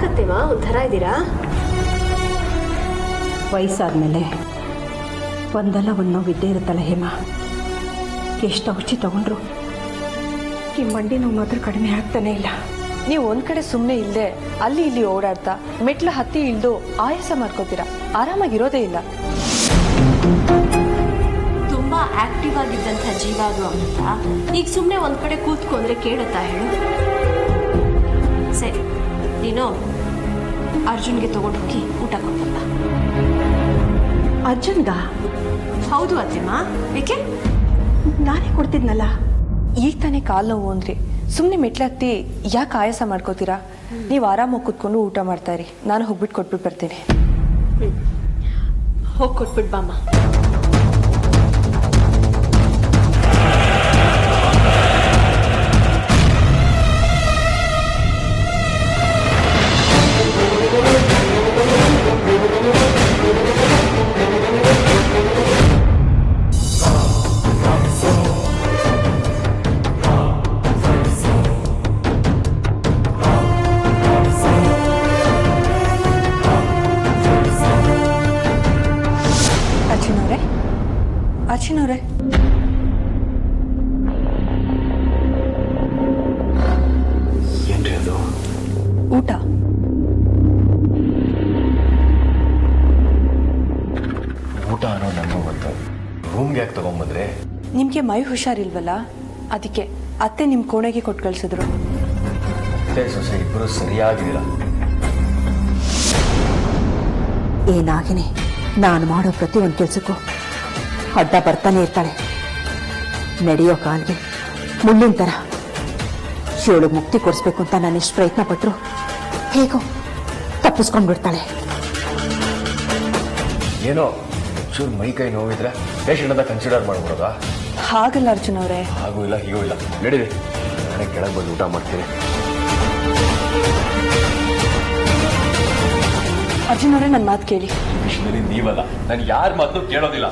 ಯಾಕತ್ತೆಮ್ಮ ಒಂಥರ ಇದ್ದೀರಾ? ವಯಸ್ಸಾದ್ಮೇಲೆ ಒಂದಲ್ಲ ಒಂದು ನೋವು ಇದ್ದೇ ಇರುತ್ತಲ್ಲ ಹೇಮ. ಎಷ್ಟು ಔಷಧಿ ತಗೊಂಡ್ರು ಈ ಮಂಡಿ ನೋವು ಮಾತ್ರ ಕಡಿಮೆ ಆಗ್ತಾನೆ ಇಲ್ಲ. ನೀವು ಒಂದ್ ಕಡೆ ಸುಮ್ಮನೆ ಇಲ್ಲದೆ ಅಲ್ಲಿ ಇಲ್ಲಿ ಓಡಾಡ್ತಾ ಮೆಟ್ಲ ಹತ್ತಿ ಇಳ್ದು ಆಯಾಸ ಮಾಡ್ಕೋತೀರಾ, ಆರಾಮಾಗಿರೋದೇ ಇಲ್ಲ. ತುಂಬಾ ಆಕ್ಟಿವ್ ಆಗಿದ್ದಂಥ ಜೀವ ಅದು ಅಂತ ಈಗ ಸುಮ್ಮನೆ ಒಂದ್ ಕಡೆ ಕೂತ್ಕೊಂಡ್ರೆ ಕೇಳುತ್ತಾ ಹೇಳು? ಸರಿ, ನೀನು ಅರ್ಜುನ್ಗೆ ತಗೊಂಡು ಹೋಗಿ ಊಟ ಕೊಡ್ಬಲ್ಲ. ಅರ್ಜುನ್ಗ? ಹೌದು ಅತ್ತೆಮ್ಮ. ಏಕೆ? ನಾನೇ ಕೊಡ್ತಿದ್ನಲ್ಲ. ಈಗ ತಾನೇ ಕಾಲು ನೋವು ಅಂದ್ರಿ, ಸುಮ್ಮನೆ ಮೆಟ್ಲ ಹತ್ತಿ ಯಾಕೆ ಆಯಾಸ ಮಾಡ್ಕೋತೀರಾ? ನೀವು ಆರಾಮಾಗಿ ಕೂತ್ಕೊಂಡು ಊಟ ಮಾಡ್ತಾ ಇರಿ, ನಾನು ಹೋಗ್ಬಿಟ್ಟು ಕೊಟ್ಬಿಟ್ಟು ಬರ್ತೇನೆ. ಹೋಗಿ ಕೊಟ್ಬಿಟ್ಟು ಬಾಮ್ಮ. ಅರ್ಚನವ್ರೆ, ಏನ್ರಿ ಅದು? ಊಟ. ಊಟ ಅನ್ನೋ ನನಗೂ ಬಂತು. ರೂಮ್ಗೆ ಯಾಕೆ ತಗೊಂಬಂದ್ರೆ? ನಿಮ್ಗೆ ಮೈ ಹುಷಾರಿಲ್ವಲ್ಲ, ಅದಕ್ಕೆ ಅತ್ತೆ ನಿಮ್ ಕೋಣೆಗೆ ಕೊಟ್ಟು ಕಳ್ಸಿದ್ರು. ಸೊಸೆ ಇಬ್ಬರು ಸರಿಯಾಗಿಲ್ಲ. ಏನಾಗಿನಿ ನಾನು ಮಾಡೋ ಪ್ರತಿ ಒಂದು ಕೆಲಸಕ್ಕೂ ಅಡ್ಡ ಬರ್ತಾನೆ ಇರ್ತಾಳೆ. ನಡೆಯೋ ಕಾಲ್ಗೆ ಮುಳ್ಳಿನ ಥರ. ಇವಳು ಮುಕ್ತಿ ಕೊಡಿಸ್ಬೇಕು ಅಂತ ನಾನು ಎಷ್ಟು ಪ್ರಯತ್ನ ಪಟ್ಟರು ಹೇಗೋ ತಪ್ಪಿಸ್ಕೊಂಡ್ಬಿಡ್ತಾಳೆ. ಏನೋ ಚೂರು ಮೈ ಕೈ ನೋವಿದ್ರೆ ಪೇಷಂಟ್ ಅಂತ ಕನ್ಸಿಡರ್ ಮಾಡ್ಬಿಡೋದಾ? ಹಾಗಲ್ಲ ಅರ್ಜುನ್ ಅವರೇ. ಹಾಗೂ ಇಲ್ಲ ಹೀಗೂ ಇಲ್ಲ. ನಡೀರಿ, ನಾಳೆ ಕೆಳಗೆ ಬಂದು ಊಟ ಮಾಡ್ತೀನಿ. ಅರ್ಜುನ್ ಅವರೇ, ನನ್ನ ಮಾತು ಕೇಳಿ. ನೀವಲ್ಲ, ನಾನು ಯಾರ ಮಾತು ಕೇಳೋದಿಲ್ಲ.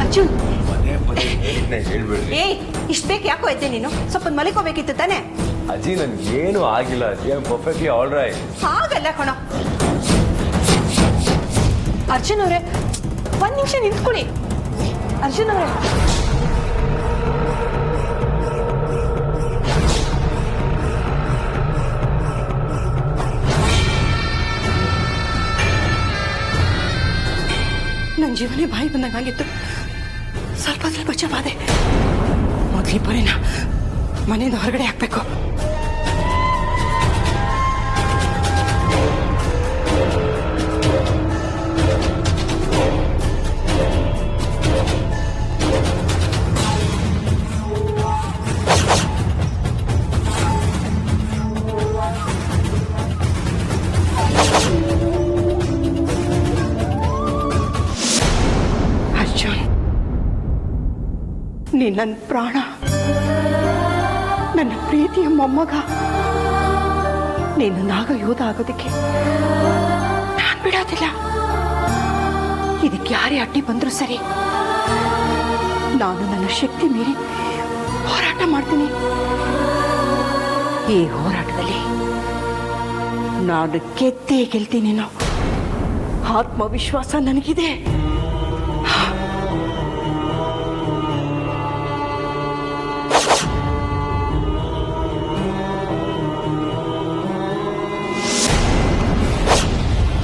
ಅರ್ಜುನ್, ಹೇಳ್ಬೇಡ್ರಿ. ಇಷ್ಟ ಬೇಕು ಯಾಕೋ ಇದ್ದೆ ನೀನು? ಸ್ವಲ್ಪ ಮಲಿಕೋಬೇಕಿತ್ತು ತಾನೆ? ಅಜ್ಜಿ, ನನ್ಗೇನು ಆಗಿಲ್ಲ ಅಜ್ಜಿ. I am perfectly all right. ಹಾಗಲ್ಲ ಕಣ ಅರ್ಜುನ್ ಅವರೇ, ಒಂದ್ ನಿಮಿಷ ನಿಂತ್ಕೊಳ್ಳಿ. ಅರ್ಜುನ್ ಅವರೇ, ನನ್ನ ಜೀವನೇ ಬಾಯಿ ಬಂದಂಗಾಗಿತ್ತು. ಸ್ವಲ್ಪ ಸ್ವಲ್ಪ ಜವಾದೆ. ಮೊದಲಿ ಬರೀನ ಮನೆಯಿಂದ ಹೊರಗಡೆ ಹಾಕ್ಬೇಕು. ನೀ ನನ್ನ ಪ್ರಾಣ, ನನ್ನ ಪ್ರೀತಿಯ ಮೊಮ್ಮಗ. ನೀನು ನಾಗ ಯೋಧ ಆಗೋದಕ್ಕೆ ನಾನು ಬಿಡೋದಿಲ್ಲ. ಇದಕ್ಕೆ ಯಾರೇ ಅಡ್ಡಿ ಬಂದರೂ ಸರಿ, ನಾನು ನನ್ನ ಶಕ್ತಿ ಮೀರಿ ಹೋರಾಟ ಮಾಡ್ತೀನಿ. ಈ ಹೋರಾಟದಲ್ಲಿ ನಾನು ಗೆದ್ದೇ ಗೆಲ್ತೀನಿ. ಆತ್ಮವಿಶ್ವಾಸ ನನಗಿದೆ.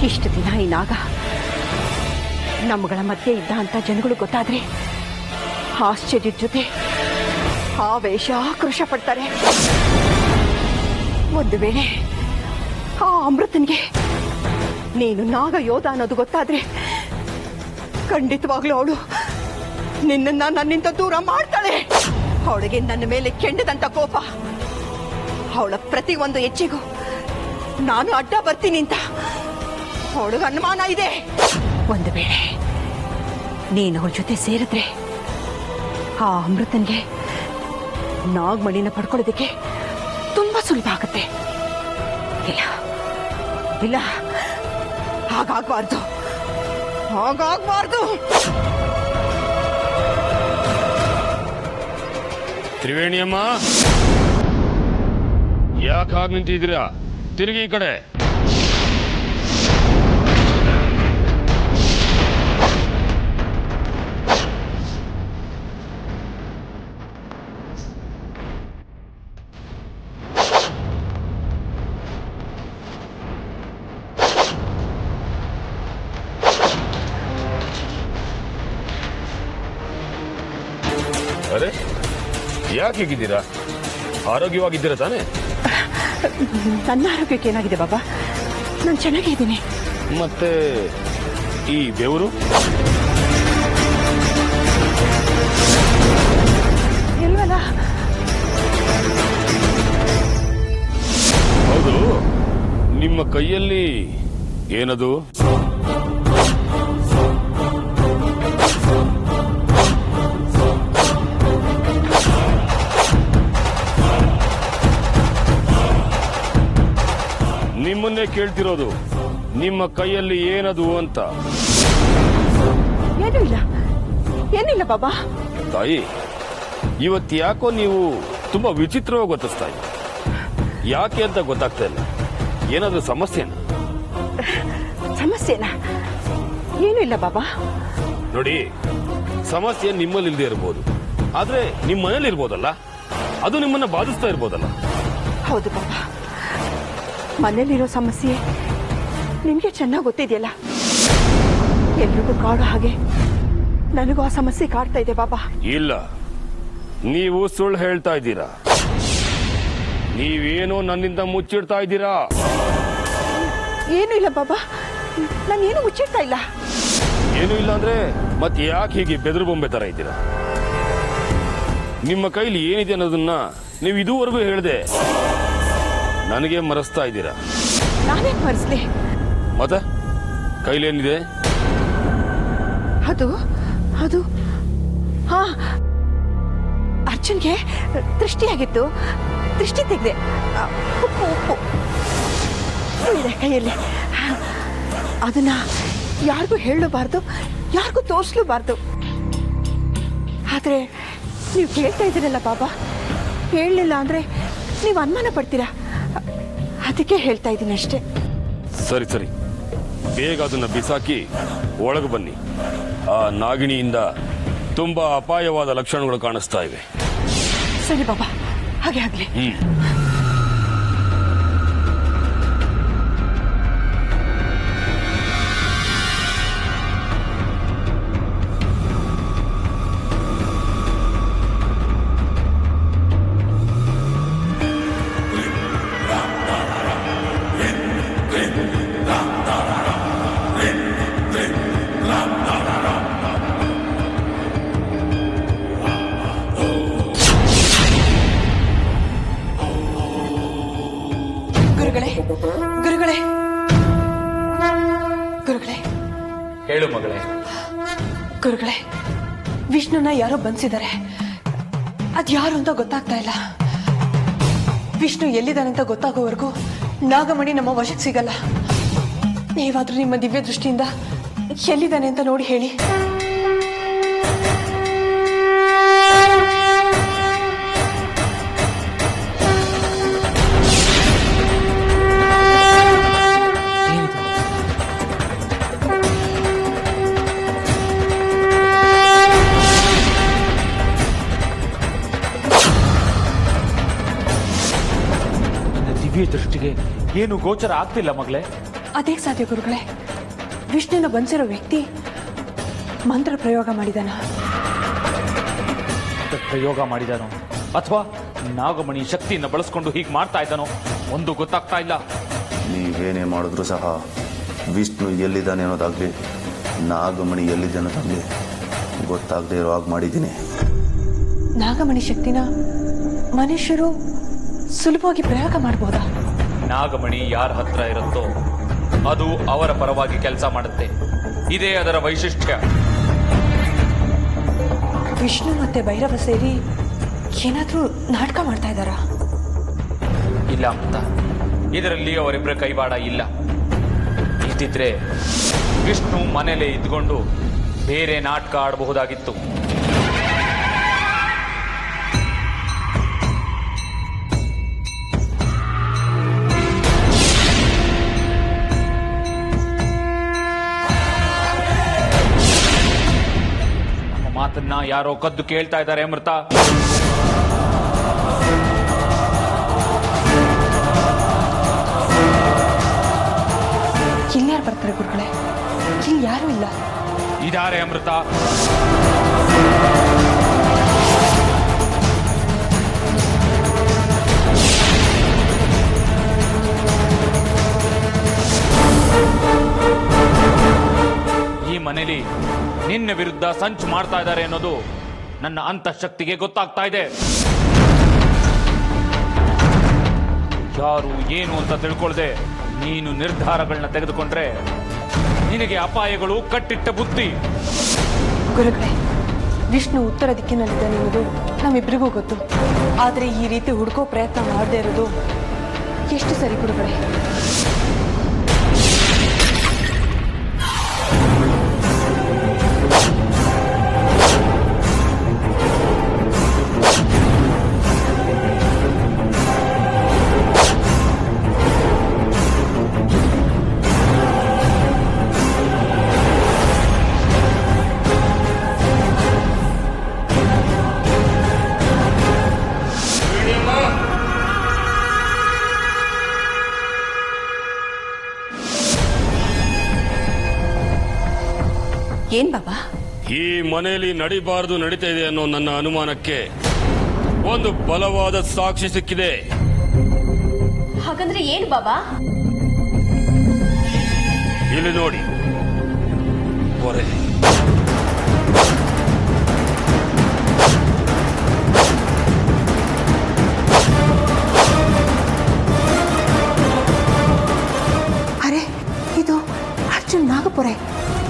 ಇಷ್ಟು ದಿನ ಈ ನಾಗ ನಮ್ಮಗಳ ಮಧ್ಯೆ ಇದ್ದ ಅಂತ ಜನಗಳು ಗೊತ್ತಾದ್ರೆ ಆಶ್ಚರ್ಯದ ಜೊತೆ ಆವೇಶ ಆಕ್ರೋಶ ಪಡ್ತಾರೆ. ಒಂದು ವೇಳೆ ಆ ಅಮೃತನ್ಗೆ ನೀನು ನಾಗ ಯೋಧ ಅನ್ನೋದು ಗೊತ್ತಾದ್ರೆ ಖಂಡಿತವಾಗ್ಲೂ ಅವಳು ನಿನ್ನನ್ನ ನನ್ನಿಂದ ದೂರ ಮಾಡ್ತಾಳೆ. ಅವಳಿಗೆ ನನ್ನ ಮೇಲೆ ಕೆಂಡದಂತ ಕೋಪ. ಅವಳ ಪ್ರತಿ ಒಂದು ಹೆಜ್ಜೆಗೂ ನಾನು ಅಡ್ಡ ಬರ್ತೀನಿ ಅಂತ ಅವಳಿಗೆ ಅನುಮಾನ ಇದೆ. ಒಂದು ವೇಳೆ ನೀನು ಅವಳ ಜೊತೆ ಸೇರಿದ್ರೆ ಆ ಅಮೃತನ್ಗೆ ನಾಗಮಣಿನ ಪಡ್ಕೊಳ್ಳೋದಕ್ಕೆ ತುಂಬಾ ಸುಲಭ ಆಗುತ್ತೆ. ಇಲ್ಲ ಇಲ್ಲ, ಹಾಗಾಗಬಾರ್ದು, ಹಾಗಾಗಬಾರ್ದು. ತ್ರಿವೇಣಿಯಮ್ಮ, ಯಾಕೆ ಹಾಗೆ ನಿಂತಿದ್ದೀರಾ? ತಿರುಗಿ ಈ ಕಡೆ. ಅರೆ, ಯಾಕೆ ಹೀಗಿದ್ದೀರಾ? ಆರೋಗ್ಯವಾಗಿದ್ದೀರಾ ತಾನೇ? ನನ್ನ ಆರೋಗ್ಯಕ್ಕೆ ಏನಾಗಿದೆ ಬಾಬಾ? ನಾನು ಚೆನ್ನಾಗಿದ್ದೀನಿ. ಮತ್ತೆ ಈ ಬೆವರು? ಇಲ್ವಲ್ಲ. ಹೌದು, ನಿಮ್ಮ ಕೈಯಲ್ಲಿ ಏನದು? ನಿಮ್ಮನ್ನೇ ಕೇಳ್ತಿರೋದು, ನಿಮ್ಮ ಕೈಯಲ್ಲಿ ಏನದು ಅಂತ. ಏನಿಲ್ಲ ಬಾಬಾ. ತಾಯಿ, ಇವತ್ತು ಯಾಕೋ ನೀವು ತುಂಬಾ ವಿಚಿತ್ರವಾಗಿ ಗೊತ್ತಿಸ್ತಾ ಇದ್ದೀರಿ. ಯಾಕೆ ಅಂತ ಗೊತ್ತಾಗ್ತಾ ಇಲ್ಲ. ಏನಾದ್ರೂ ಸಮಸ್ಯೆನಾ? ಸಮಸ್ಯೆನಾ? ಏನೂ ಇಲ್ಲ ಬಾಬಾ. ನೋಡಿ, ಸಮಸ್ಯೆ ನಿಮ್ಮಲ್ಲಿ ಇಲ್ಲದೆ ಇರ್ಬೋದು, ಆದ್ರೆ ನಿಮ್ಮ ಮನೇಲಿ ಇರ್ಬೋದಲ್ಲ, ಅದು ನಿಮ್ಮನ್ನ ಬಾಧಿಸ್ತಾ ಇರ್ಬೋದಲ್ಲ. ಹೌದು ಬಾಬಾ, ಮನೇಲಿರೋ ಸಮಸ್ಯೆ ನಿಮ್ಗೆ ಚೆನ್ನಾಗಿ ಗೊತ್ತಿದೆಯಲ್ಲ. ಎಲ್ರಿಗೂ ಕಾಡೋ ಹಾಗೆ ನನಗೂ ಆ ಸಮಸ್ಯೆ ಕಾಡ್ತಾ ಇದೆ ಬಾಬಾ. ಇಲ್ಲ, ನೀವು ಸುಳ್ಳು ಹೇಳ್ತಾ ಇದ್ದೀರಾ. ನೀವೇನೋ ನನ್ನಿಂದ ಮುಚ್ಚಿಡ್ತಾ ಇದ್ದೀರಾ. ಏನೂ ಇಲ್ಲ ಬಾಬಾ, ನಾನೇನು ಮುಚ್ಚಿಡ್ತಾ ಇಲ್ಲ. ಏನೂ ಇಲ್ಲ ಅಂದ್ರೆ ಮತ್ತೆ ಯಾಕೆ ಹೀಗೆ ಬೆದರು ಬೊಂಬೆ ತರ ಇದ್ದೀರಾ? ನಿಮ್ಮ ಕೈಲಿ ಏನಿದೆ ಅನ್ನೋದನ್ನ ನೀವು ಇದುವರೆಗೂ ಹೇಳ್ದೆ ನನಗೆ ಮರೆಸ್ತಾ ಇದ್ದೀರಾ. ನಾನೇ ಮರೆಸ್ಲಿ? ಮತ್ತೆ ಕೈಲೇನಿದೆ? ಅದು ಅದು ಹಾ, ಅರ್ಜುನ್ಗೆ ದೃಷ್ಟಿಯಾಗಿತ್ತು. ದೃಷ್ಟಿ ತೆಗೆದೆ. ಉಪ್ಪು ಉಪ್ಪು ಇದೆ ಕೈಯಲ್ಲಿ. ಅದನ್ನ ಯಾರಿಗೂ ಹೇಳಬಾರ್ದು, ಯಾರಿಗೂ ತೋರಿಸ್ಲೂಬಾರ್ದು. ಆದ್ರೆ ನೀವು ಕೇಳ್ತಾ ಇದ್ದೀರಲ್ಲ ಬಾಬಾ, ಹೇಳಲಿಲ್ಲ ಅಂದ್ರೆ ನೀವು ಅನುಮಾನ ಪಡ್ತೀರಾ. ಅದಕ್ಕೆ ಹೇಳ್ತಾ ಇದ್ದೀನಿ ಅಷ್ಟೇ. ಸರಿ ಸರಿ, ಬೇಗ ಅದನ್ನ ಬಿಸಾಕಿ ಒಳಗೆ ಬನ್ನಿ. ಆ ನಾಗಿಣಿಯಿಂದ ತುಂಬಾ ಅಪಾಯವಾದ ಲಕ್ಷಣಗಳು ಕಾಣಿಸ್ತಾ ಇವೆ. ಸರಿ ಬಾಬಾ, ಹಾಗೆ ಆಗ್ಲಿ. ಗುರುಗಳೇ, ಗುರುಗಳೇ, ಹೇಳು ಮಗಳೇ. ಗುರುಗಳೇ, ವಿಷ್ಣುನ ಯಾರೋ ಬಂಧಿಸಿದ್ದಾರೆ. ಅದ್ಯಾರು ಅಂತ ಗೊತ್ತಾಗ್ತಾ ಇಲ್ಲ. ವಿಷ್ಣು ಎಲ್ಲಿದ್ದಾನೆ ಅಂತ ಗೊತ್ತಾಗೋವರೆಗೂ ನಾಗಮಣಿ ನಮ್ಮ ವಶಕ್ಕೆ ಸಿಗಲ್ಲ. ನೀವಾದ್ರೂ ನಿಮ್ಮ ದಿವ್ಯ ದೃಷ್ಟಿಯಿಂದ ಎಲ್ಲಿದ್ದಾನೆ ಅಂತ ನೋಡಿ ಹೇಳಿ. ದೃಷ್ಟಿಗೆ ಏನು ಗೋಚರ ಆಗ್ತಿಲ್ಲ ಮಗಳೇ. ಅದೇ ಸಾಧ್ಯ ಗುರುಗಳೇ. ವಿಷ್ಣುನ ಬಂಧಿಸಿರೋ ವ್ಯಕ್ತಿ ಮಂತ್ರ ಪ್ರಯೋಗ ಮಾಡಿದಾನ. ಪ್ರಯೋಗ ಮಾಡಿದಾನೋ ಅಥವಾ ನಾಗಮಣಿ ಶಕ್ತಿಯನ್ನು ಬಳಸ್ಕೊಂಡು ಹೀಗೆ ಮಾಡ್ತಾ ಇದ್ದಾನೋ ಒಂದು ಗೊತ್ತಾಗ್ತಾ ಇಲ್ಲ. ನೀವೇನೇ ಮಾಡಿದ್ರು ಸಹ ವಿಷ್ಣು ಎಲ್ಲಿದ್ದಾನೆ ಅನ್ನೋದಾಗ್ಲಿ, ನಾಗಮಣಿ ಎಲ್ಲಿದೆ ಅನ್ನೋದಾಗ್ಲಿ ಗೊತ್ತಾಗದೆ ಇರೋ ಹಾಗೆ ಮಾಡಿದ್ದೀನಿ. ನಾಗಮಣಿ ಶಕ್ತಿನ ಮನುಷ್ಯರು ಸುಲಭವಾಗಿ ಪ್ರಯೋಗ ಮಾಡಬಹುದಾ? ನಾಗಮಣಿ ಯಾರ ಹತ್ರ ಇರುತ್ತೋ ಅದು ಅವರ ಪರವಾಗಿ ಕೆಲಸ ಮಾಡುತ್ತೆ. ಇದೇ ಅದರ ವೈಶಿಷ್ಟ್ಯ. ವಿಷ್ಣು ಮತ್ತೆ ಭೈರವ ಸೇರಿ ಏನಾದ್ರೂ ನಾಟಕ ಮಾಡ್ತಾ ಇದ್ದಾರಾ? ಇಲ್ಲ ಅಂತ ಇದರಲ್ಲಿ ಅವರಿಬ್ಬರ ಕೈವಾಡ ಇಲ್ಲ. ಇದ್ದಿದ್ರೆ ವಿಷ್ಣು ಮನೇಲೆ ಇದ್ಕೊಂಡು ಬೇರೆ ನಾಟಕ ಆಡಬಹುದಾಗಿತ್ತು. ಮಾತನ್ನ ಯಾರೋ ಕದ್ದು ಕೇಳ್ತಾ ಇದ್ದಾರೆ ಅಮೃತ. ಇಲ್ಯಾರು ಬರ್ತಾರೆ ಗುರುಗಳೇ? ಇಲ್ಲಿ ಯಾರು ಇಲ್ಲ. ಇದಾರೆ ಅಮೃತ. ಈ ಮನೇಲಿ ನಿನ್ನ ವಿರುದ್ಧ ಸಂಚು ಮಾಡ್ತಾ ಇದ್ದಾರೆ ಅನ್ನೋದು ನನ್ನ ಅಂತಃಶಕ್ತಿಗೆ ಗೊತ್ತಾಗ್ತಾ ಇದೆ. ಯಾರು ಏನು ಅಂತ ತಿಳ್ಕೊಳ್ದೆ ನೀನು ನಿರ್ಧಾರಗಳನ್ನ ತೆಗೆದುಕೊಂಡ್ರೆ ನಿನಗೆ ಅಪಾಯಗಳು ಕಟ್ಟಿಟ್ಟ ಬುದ್ಧಿ. ಗುರುಗಳೇ, ವಿಷ್ಣು ಉತ್ತರ ದಿಕ್ಕಿನಲ್ಲಿದ್ದಾನೆ ಅನ್ನೋದು ನಮ್ಮಿಬ್ಬರಿಗೂ ಗೊತ್ತು. ಆದರೆ ಈ ರೀತಿ ಹುಡುಕೋ ಪ್ರಯತ್ನ ಮಾಡದೇ ಇರೋದು ಎಷ್ಟು ಸರಿ ಗುರುಗಳೇ? ಏನ್ ಬಾಬಾ? ಈ ಮನೆಯಲ್ಲಿ ನಡಿಬಾರದು ನಡೀತಾ ಇದೆ ಅನ್ನೋ ನನ್ನ ಅನುಮಾನಕ್ಕೆ ಒಂದು ಬಲವಾದ ಸಾಕ್ಷಿ ಸಿಕ್ಕಿದೆ. ಹಾಗಂದ್ರೆ ಏನು ಬಾಬಾ? ಇಲ್ಲಿ ನೋಡಿ, ಹೊರೆ. ಅರೆ, ಇದು ಅರ್ಜುನ್ ನಾಗಪುರೆ.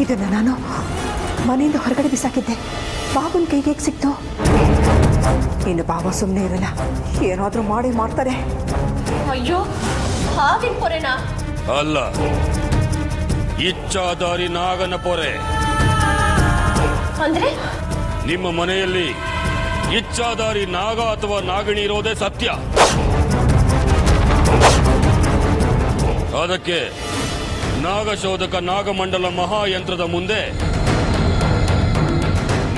ಇದನ್ನ ನಾನು ಮನೆಯಿಂದ ಹೊರಗಡೆ ಬಿಸಾಕಿದ್ದೆ. ಬಾಬುನ ಕೈಗೆ ಹೇಗೆ ಸಿಕ್ತು? ಇನ್ನು ಬಾಬಾ ಸುಮ್ಮನೆ ಇರಲ್ಲ, ಏನಾದ್ರೂ ಮಾಡ್ತಾರೆ. ಅಯ್ಯೋ, ಹಾವಿನ ಪೊರೆನಾ? ಅಲ್ಲ, ಇಚ್ಛಾಧಾರಿ ನಾಗನ ಪೊರೆ. ಅಂದ್ರೆ ನಿಮ್ಮ ಮನೆಯಲ್ಲಿ ಇಚ್ಛಾಧಾರಿ ನಾಗ ಅಥವಾ ನಾಗಿಣಿ ಇರೋದೇ ಸತ್ಯ. ಅದಕ್ಕೆ ನಾಗಶೋಧಕ ನಾಗಮಂಡಲ ಮಹಾಯಂತ್ರದ ಮುಂದೆ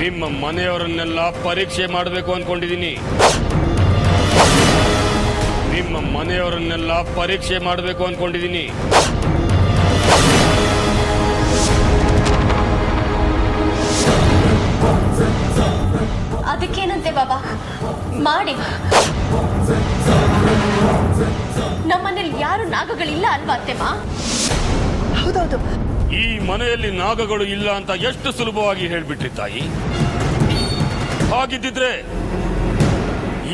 ನಿಮ್ಮ ಮನೆಯವರನ್ನೆಲ್ಲ ಪರೀಕ್ಷೆ ಮಾಡಬೇಕು ಅನ್ಕೊಂಡಿದ್ದೀನಿ. ನಿಮ್ಮ ಮನೆಯವರನ್ನೆಲ್ಲ ಪರೀಕ್ಷೆ ಮಾಡಬೇಕು ಅನ್ಕೊಂಡಿದ್ದೀನಿ. ಅದಕ್ಕೇನಂತೆ ಬಾಬಾ, ಮಾಡಿ. ನಮ್ಮನೇಲಿ ಯಾರು ನಾಗಗಳಿಲ್ಲ ಅಲ್ವಾ ಅತ್ತೆಮ್ಮ? ಹೌದೌದು. ಈ ಮನೆಯಲ್ಲಿ ನಾಗಗಳು ಇಲ್ಲ ಅಂತ ಎಷ್ಟು ಸುಲಭವಾಗಿ ಹೇಳ್ಬಿಟ್ರಿ ತಾಯಿ. ಹಾಗಿದ್ದಿದ್ರೆ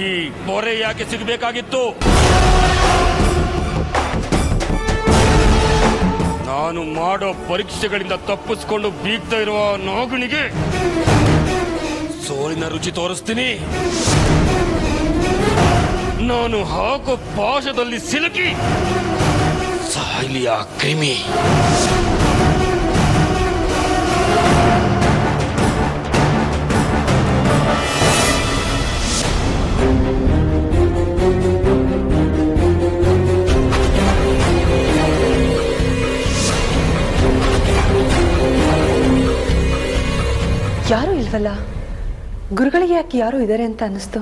ಈ ಪೊರೆ ಯಾಕೆ ಸಿಗಬೇಕಾಗಿತ್ತು? ನಾನು ಮಾಡೋ ಪರೀಕ್ಷೆಗಳಿಂದ ತಪ್ಪಿಸ್ಕೊಂಡು ಬೀಗ್ತಾ ಇರುವ ನಾಗನಿಗೆ ಸೋಲಿನ ರುಚಿ ತೋರಿಸ್ತೀನಿ. ನಾನು ಹಾಕೋ ಪಾಶದಲ್ಲಿ ಸಿಲುಕಿ ಸಾಯ್ಲಿ ಆ ಕ್ರಿಮಿ. ಯಾರೂ ಇಲ್ವಲ್ಲ? ಗುರುಗಳಿಗೆ ಯಾಕೆ ಯಾರು ಇದ್ದಾರೆ ಅಂತ ಅನ್ನಿಸ್ತು?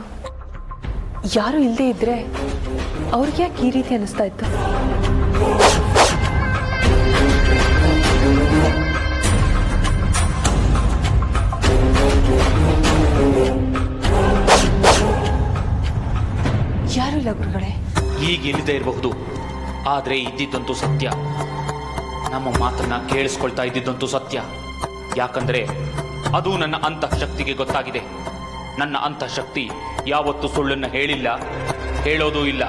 ಯಾರು ಇಲ್ಲದೆ ಇದ್ರೆ ಅವ್ರಿಗೆ ಯಾಕೆ ಈ ರೀತಿ ಅನ್ನಿಸ್ತಾ ಇತ್ತು? ಯಾರು ಇಲ್ಲ ಗುರುಗಳೇ. ಈಗ ಇಲ್ಲದೆ ಇರಬಹುದು, ಆದ್ರೆ ಇದ್ದಿದ್ದಂತೂ ಸತ್ಯ. ನಮ್ಮ ಮಾತನ್ನ ಕೇಳಿಸ್ಕೊಳ್ತಾ ಇದ್ದಿದ್ದಂತೂ ಸತ್ಯ. ಯಾಕಂದ್ರೆ ಅದು ನನ್ನ ಅಂತಃಶಕ್ತಿಗೆ ಗೊತ್ತಾಗಿದೆ. ನನ್ನ ಅಂತಃಶಕ್ತಿ ಯಾವತ್ತೂ ಸುಳ್ಳನ್ನ ಹೇಳಿಲ್ಲ, ಹೇಳೋದೂ ಇಲ್ಲ.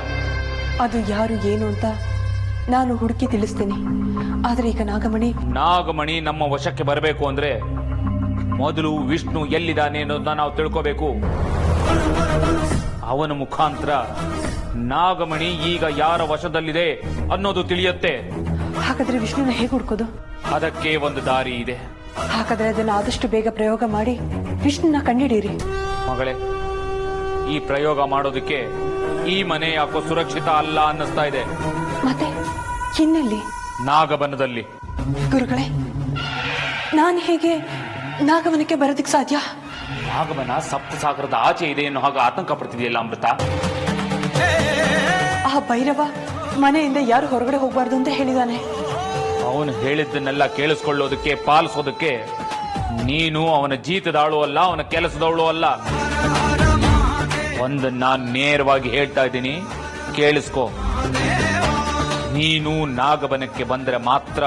ಅದು ಯಾರು ಏನು ಅಂತ ನಾನು ಹುಡುಕಿ ತಿಳಿಸ್ತೀನಿ. ಆದ್ರೆ ಈಗ ನಾಗಮಣಿ ನಮ್ಮ ವಶಕ್ಕೆ ಬರಬೇಕು ಅಂದ್ರೆ ಮೊದಲು ವಿಷ್ಣು ಎಲ್ಲಿದ್ದಾನೆ ಅನ್ನೋದನ್ನ ನಾವು ತಿಳ್ಕೋಬೇಕು. ಅವನ ಮುಖಾಂತರ ನಾಗಮಣಿ ಈಗ ಯಾರ ವಶದಲ್ಲಿದೆ ಅನ್ನೋದು ತಿಳಿಯುತ್ತೆ. ಹಾಗಾದ್ರೆ ವಿಷ್ಣುನ ಹೇಗೆ ಹುಡ್ಕೋದು? ಅದಕ್ಕೆ ಒಂದು ದಾರಿ ಇದೆ. ಹಾಗಾದ್ರೆ ಅದನ್ನ ಆದಷ್ಟು ಬೇಗ ಪ್ರಯೋಗ ಮಾಡಿ ವಿಷ್ಣುನ ಕಂಡಿಡೀರಿ. ಮಗಳೇ, ಈ ಪ್ರಯೋಗ ಮಾಡೋದಕ್ಕೆ ಈ ಮನೆ ಯಾಕೋ ಸುರಕ್ಷಿತ ಅಲ್ಲ ಅನ್ನಿಸ್ತಾ ಇದೆ. ಮತ್ತೆ ಇನ್ನೆಲ್ಲಿ? ನಾಗಬನದಲ್ಲಿ. ಗುರುಗಳೇ, ನಾನು ಹೇಗೆ ನಾಗವನಕ್ಕೆ ಬರೋದಕ್ಕೆ ಸಾಧ್ಯ? ನಾಗಮನ ಸಪ್ತಸಾಗರದ ಆಚೆ ಇದೆ ಎನ್ನುವ ಹಾಗೆ ಆತಂಕ ಪಡ್ತಿದೆಯಲ್ಲ ಅಮೃತ. ಆ ಭೈರವ ಮನೆಯಿಂದ ಯಾರು ಹೊರಗಡೆ ಹೋಗ್ಬಾರ್ದು ಅಂತ ಹೇಳಿದಾನೆ. ಅವನು ಹೇಳಿದ್ದನ್ನೆಲ್ಲ ಕೇಳಿಸ್ಕೊಳ್ಳೋದಕ್ಕೆ ಪಾಲಿಸೋದಕ್ಕೆ ನೀನು ಅವನ ಜೀತದಾಳು ಅಲ್ಲ, ಅವನ ಕೆಲಸದವಳು ಅಲ್ಲ. ಒಂದನ್ನ ನೇರವಾಗಿ ಹೇಳ್ತಾ ಇದ್ದೀನಿ, ಕೇಳಿಸ್ಕೊ. ನೀನು ನಾಗಬನಕ್ಕೆ ಬಂದರೆ ಮಾತ್ರ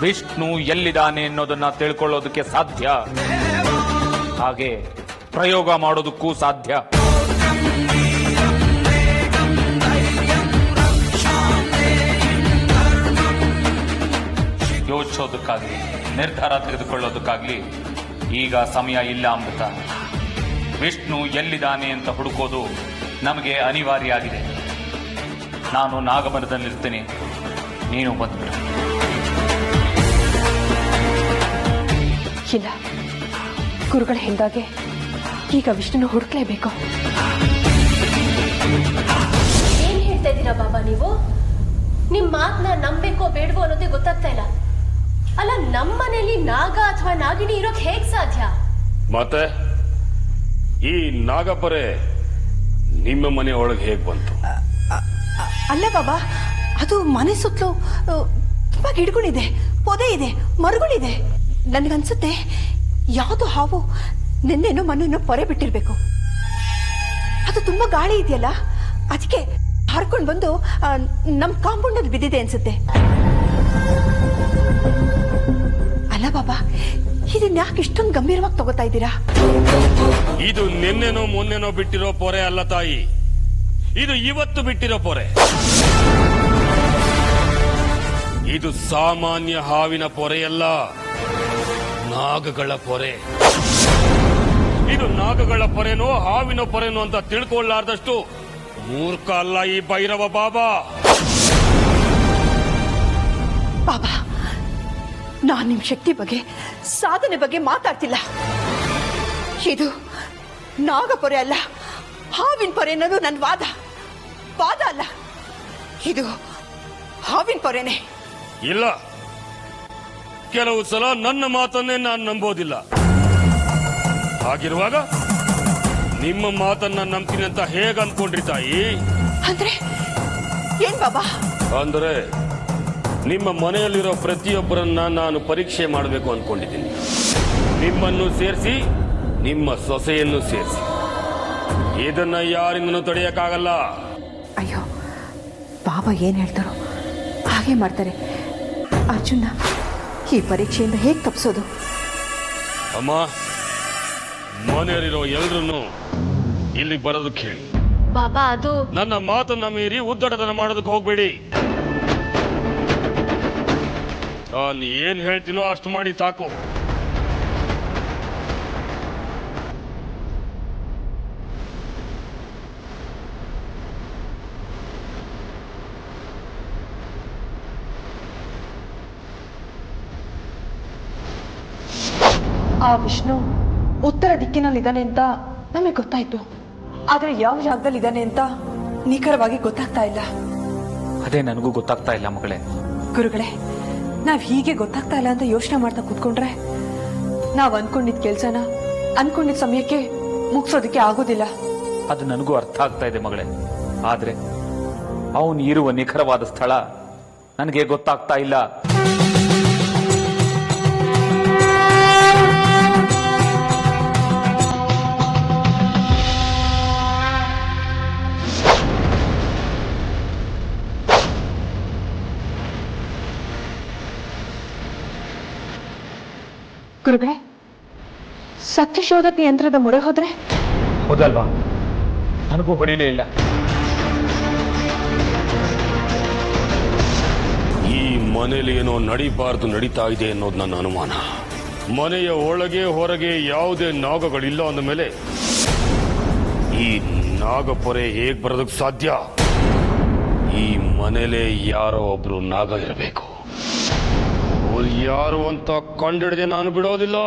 ವಿಷ್ಣು ಎಲ್ಲಿದ್ದಾನೆ ಅನ್ನೋದನ್ನ ತಿಳ್ಕೊಳ್ಳೋದಕ್ಕೆ ಸಾಧ್ಯ, ಹಾಗೆ ಪ್ರಯೋಗ ಮಾಡೋದಕ್ಕೂ ಸಾಧ್ಯ. ಯೋಚಿಸೋದಕ್ಕಾಗ್ಲಿ ನಿರ್ಧಾರ ತೆಗೆದುಕೊಳ್ಳೋದಕ್ಕಾಗ್ಲಿ ಈಗ ಸಮಯ ಇಲ್ಲ ಅಮೃತ. ವಿಷ್ಣು ಎಲ್ಲಿದ್ದಾನೆ ಅಂತ ಹುಡುಕೋದು ನಮಗೆ ಅನಿವಾರ್ಯ ಆಗಿದೆ. ನಾನು ನಾಗಮನದಲ್ಲಿರ್ತೀನಿ, ನೀನು ಬಂದ್ಬಿಡು. ಇಲ್ಲ, ಗುರುಗಳು ಹೇಳಿದಾಗೆ ಈಗ ವಿಷ್ಣುನ ಹುಡುಕ್ಲೇಬೇಕು. ಏನ್ ಹೇಳ್ತಾ ಇದ್ದೀರಾ ಬಾಬಾ ನೀವು? ನಿಮ್ ಮಾತನ್ನ ನಂಬೇಕೋ ಬೇಡವೋ ಅನ್ನೋದೇ ಗೊತ್ತಾಗ್ತಾ ಇಲ್ಲ. ಅಲ್ಲ, ನಮ್ಮನೇಲಿ ನಾಗ ಅಥವಾ ನಾಗಿಣಿ ಇರೋಕ್ ಹೇಗ್ ಸಾಧ್ಯ? ಮತ್ತೆ ಈ ನಾಗಪರೆ ನಿಮ್ಮ ಮನೆ ಒಳಗೆ ಹೇಗ್ ಬಂತು? ಅಲ್ಲ ಬಾಬಾ, ಅದು ಮನೆ ಸುತ್ತಲೂ ತುಂಬಾ ಗಿಡಗಳಿದೆ, ಪೊದೆ ಇದೆ, ಮರಗಳಿದೆ. ನನ್ಗನ್ಸುತ್ತೆ ಯಾವುದು ಹಾವು ನಿನ್ನೆನೋ ಮೊನ್ನೆನೋ ಪೊರೆ ಬಿಟ್ಟಿರ್ಬೇಕು. ಅದು ತುಂಬಾ ಗಾಳಿ ಇದೆಯಲ್ಲ, ಅದಕ್ಕೆ ಹಾರ್ಕೊಂಡು ಬಂದು ನಮ್ ಕಾಂಪೌಂಡ್ ಅಲ್ಲಿ ಬಿದ್ದಿದೆ ಅನ್ಸುತ್ತೆ. ಅಲ್ಲ ಬಾಬಾ, ಇದನ್ನ ಯಾಕೆ ಇಷ್ಟೊಂದು ಗಂಭೀರವಾಗಿ ತಗೋತಾ ಇದ್ದೀರಾ? ಇದು ನಿನ್ನೆನೋ ಮೊನ್ನೆನೋ ಬಿಟ್ಟಿರೋ ಪೊರೆ ಅಲ್ಲ ತಾಯಿ, ಇದು ಇವತ್ತು ಬಿಟ್ಟಿರೋ ಪೊರೆ. ಇದು ಸಾಮಾನ್ಯ ಹಾವಿನ ಪೊರೆಯಲ್ಲ, ನಾಗಗಳ ಪೊರೆ. ಇದು ನಾಗಗಳ ಪೊರೆನೋ ಹಾವಿನ ಪೊರೆನೋ ಅಂತ ತಿಳ್ಕೊಳ್ಳಾರ್ದಷ್ಟು ಮೂರ್ಖ ಅಲ್ಲ ಈ ಭೈರವ ಬಾಬಾ. ಬಾಬಾ, ನಾನ್ ನಿಮ್ ಶಕ್ತಿ ಬಗ್ಗೆ, ಸಾಧನೆ ಬಗ್ಗೆ ಮಾತಾಡ್ತಿಲ್ಲ. ಇದು ನಾಗಪೊರೆ ಅಲ್ಲ, ಹಾವಿನ ಪೊರೆ ಅನ್ನೋದು ನನ್ನ ವಾದ ಅಲ್ಲ. ಇದು ಹಾವಿನ ಪೊರೆನೆ. ಇಲ್ಲ, ಕೆಲವು ಸಲ ನನ್ನ ಮಾತನ್ನೇ ನಾನು ನಂಬೋದಿಲ್ಲ. ಹಾಗಿರುವಾಗ ನಿಮ್ಮ ಮಾತನ್ನ ನಂಬ್ತೀನಿ ಅಂತ ಹೇಗೆ ಅನ್ಕೊಂಡ್ರಿ ತಾಯಿ? ಅಂದ್ರೆ ಏನ್ ಬಾಬಾ? ಅಂದ್ರೆ ನಿಮ್ಮ ಮನೆಯಲ್ಲಿರೋ ಪ್ರತಿಯೊಬ್ಬರನ್ನ ನಾನು ಪರೀಕ್ಷೆ ಮಾಡಬೇಕು ಅನ್ಕೊಂಡಿದ್ದೀನಿ. ನಿಮ್ಮನ್ನು ಸೇರಿಸಿ, ನಿಮ್ಮ ಸೊಸೆಯನ್ನು ಸೇರಿಸಿ. ಇದನ್ನ ಯಾರಿಂದನೂ ತಡೆಯಕ್ಕಾಗಲ್ಲ. ಅಯ್ಯೋ, ಬಾಬಾ ಏನ್ ಹೇಳ್ತಾರೋ ಹಾಗೆ ಮಾಡ್ತಾರೆ. ಅರ್ಜುನ ಈ ಪರೀಕ್ಷೆಯಿಂದ ಹೇಗೆ ತಪ್ಪಿಸೋದು? ಅಮ್ಮ, ಮನೆಯಲ್ಲಿರೋ ಎಲ್ರನ್ನೂ ಇಲ್ಲಿಗೆ ಬರೋದಕ್ಕೆ ಹೇಳಿ. ಬಾಬಾ, ಅದು ನನ್ನ ಮಾತನ್ನ ಮೀರಿ ಉದ್ದಟತನ ಮಾಡೋದಕ್ಕೆ ಹೋಗ್ಬೇಡಿ. ನಾನು ಏನ್ ಹೇಳ್ತೀನೋ ಅಷ್ಟು ಮಾಡಿ ಸಾಕು. ಆ ವಿಷ್ಣು ಉತ್ತರ ದಿಕ್ಕಿನಲ್ಲಿದ್ದಾನೆ ಅಂತ ನಮಗೆ ಗೊತ್ತಾಯ್ತು, ಆದ್ರೆ ಯಾವ ಜಾಗದಲ್ಲಿ ಇದ್ದಾನೆ ಅಂತ ನಿಖರವಾಗಿ ಗೊತ್ತಾಗ್ತಾ ಇಲ್ಲ. ಅದೇ ನನಗೂ ಗೊತ್ತಾಗ್ತಾ ಇಲ್ಲ ಮಗಳೇ. ಗುರುಗಳೇ, ನಾವ್ ಹೀಗೆ ಗೊತ್ತಾಗ್ತಾ ಇಲ್ಲ ಅಂತ ಯೋಚನೆ ಮಾಡ್ತಾ ಕೂತ್ಕೊಂಡ್ರೆ ನಾವ್ ಅನ್ಕೊಂಡಿದ್ ಕೆಲ್ಸನ ಅನ್ಕೊಂಡಿದ್ ಸಮಯಕ್ಕೆ ಮುಗಿಸೋದಕ್ಕೆ ಆಗೋದಿಲ್ಲ. ಅದು ನನಗೂ ಅರ್ಥ ಆಗ್ತಾ ಇದೆ ಮಗಳೇ. ಆದ್ರೆ ಅವನು ಇರುವ ನಿಖರವಾದ ಸ್ಥಳ ನನಗೆ ಗೊತ್ತಾಗ್ತಾ ಇಲ್ಲ. ಗುರುಗಳೇ, ಸತ್ಯಶೋಧಕ ಯಂತ್ರದ ಮೊರೆ ಹೋದ್ರೆ? ಹೌದಲ್ವಾ? ನನಗೂ ಹೊಡಿಲೇ ಇಲ್ಲ. ಈ ಮನೇಲಿ ಏನೋ ನಡಿಬಾರ್ದು ನಡೀತಾ ಇದೆ ಅನ್ನೋದು ನನ್ನ ಅನುಮಾನ. ಮನೆಯ ಒಳಗೆ ಹೊರಗೆ ಯಾವುದೇ ನಾಗಗಳಿಲ್ಲ ಅಂದ ಮೇಲೆ ಈ ನಾಗಪೊರೆ ಹೇಗ್ ಬರೋದಕ್ಕೆ ಸಾಧ್ಯ? ಈ ಮನೇಲೆ ಯಾರೋ ಒಬ್ರು ನಾಗ ಇರಬೇಕು. ಯಾರು ಅಂತ ಕಂಡಿಡದೆ ನಾನು ಬಿಡೋದಿಲ್ಲ.